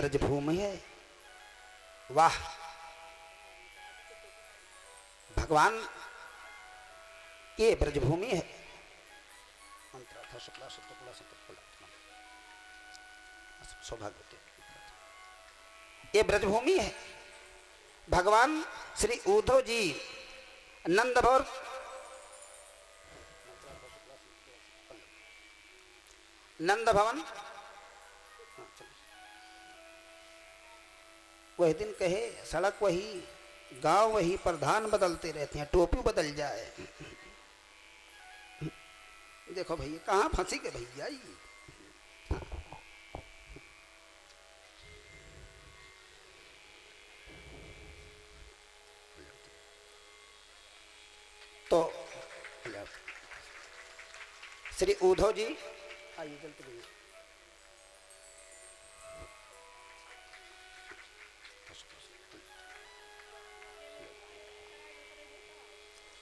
ब्रजभूमि है। वाह, भगवान ये ब्रजभूमि है। सौभाग्य, ये ब्रजभूमि है। भगवान श्री उद्धव जी नंद भवन वही दिन कहे, सड़क वही, गांव वही, प्रधान बदलते रहते हैं, टोपी बदल जाए। देखो भैया कहाँ फंसी के भैया ये। तो श्री उद्धव जी आइए, चलते रहिए।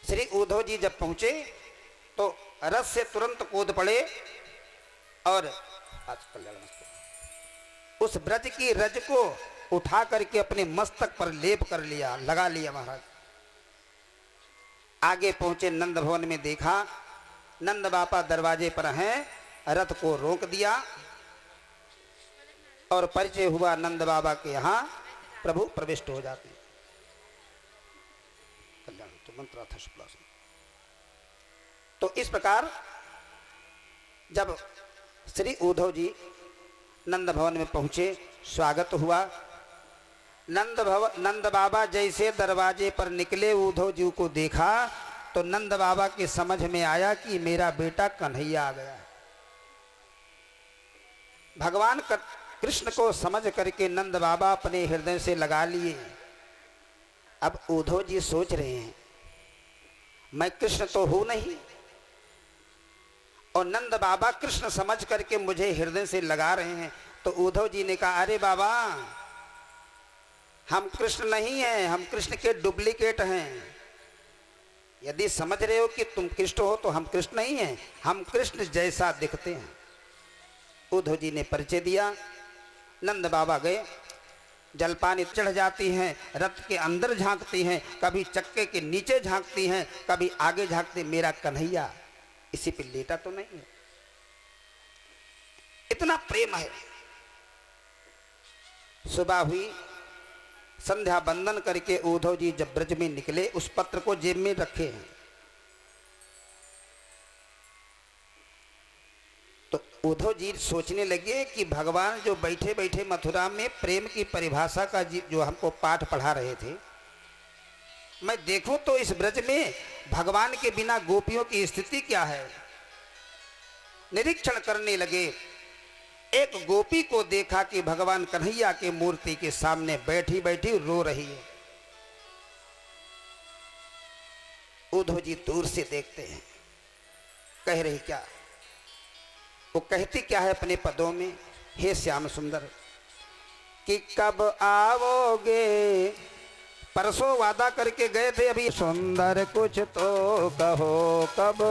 श्री उद्धव जी जब पहुंचे तो रथ से तुरंत कूद पड़े और उस ब्रज की रज को उठा करके अपने मस्तक पर लेप कर लिया, लगा लिया महाराज। आगे पहुंचे नंद भवन में, देखा नंद बापा दरवाजे पर हैं, रथ को रोक दिया और परिचय हुआ नंद बाबा के यहाँ प्रभु प्रविष्ट हो जाते हैं। तो इस प्रकार जब श्री उद्धव जी नंद भवन में पहुंचे, स्वागत हुआ। नंद बाबा जैसे दरवाजे पर निकले, उद्धव जी को देखा तो नंद बाबा के समझ में आया कि मेरा बेटा कन्हैया आ गया है। भगवान कृष्ण को समझ करके नंद बाबा अपने हृदय से लगा लिए। अब उद्धव जी सोच रहे हैं मैं कृष्ण तो हूं नहीं, और नंद बाबा कृष्ण समझ करके मुझे हृदय से लगा रहे हैं। तो उद्धव जी ने कहा, अरे बाबा हम कृष्ण नहीं हैं, हम कृष्ण के डुप्लीकेट हैं। यदि समझ रहे हो कि तुम कृष्ण हो तो हम कृष्ण नहीं हैं, हम कृष्ण जैसा दिखते हैं। उद्धव जी ने परिचय दिया। नंद बाबा गए, जलपानी चढ़ जाती हैं, रथ के अंदर झांकती हैं, कभी चक्के के नीचे झांकती हैं, कभी आगे झांकती, मेरा कन्हैया इसी पे लेटा तो नहीं है। इतना प्रेम है। सुबह हुई, संध्या बंदन करके उद्धव जी जब ब्रज में निकले, उस पत्र को जेब में रखे हैं। तो उद्धव जी सोचने लगे कि भगवान जो बैठे बैठे मथुरा में प्रेम की परिभाषा का जो हमको पाठ पढ़ा रहे थे, मैं देखूं तो इस ब्रज में भगवान के बिना गोपियों की स्थिति क्या है। निरीक्षण करने लगे। एक गोपी को देखा कि भगवान कन्हैया के मूर्ति के सामने बैठी बैठी रो रही है। उद्धव जी दूर से देखते हैं, कह रही क्या, वो कहती क्या है अपने पदों में, हे श्याम सुंदर कि कब आओगे, परसों वादा करके गए थे, अभी सुंदर कुछ तो कहो कब।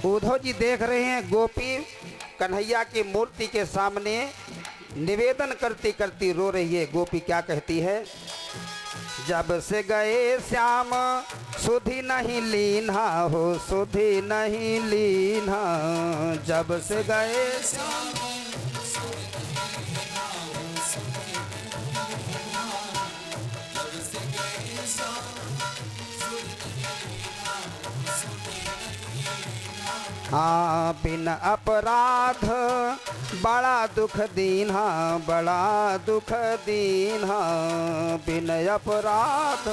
उद्धव जी देख रहे हैं गोपी कन्हैया की मूर्ति के सामने निवेदन करती करती रो रही है। गोपी क्या कहती है, जब से गए श्याम सुधि नहीं लीना हो, सुधि नहीं लीना, जब से गए श्याम। हाँ बिन अपराध बड़ा दुख दीन्हा, बड़ा दुख दीन्हा, बिन अपराध।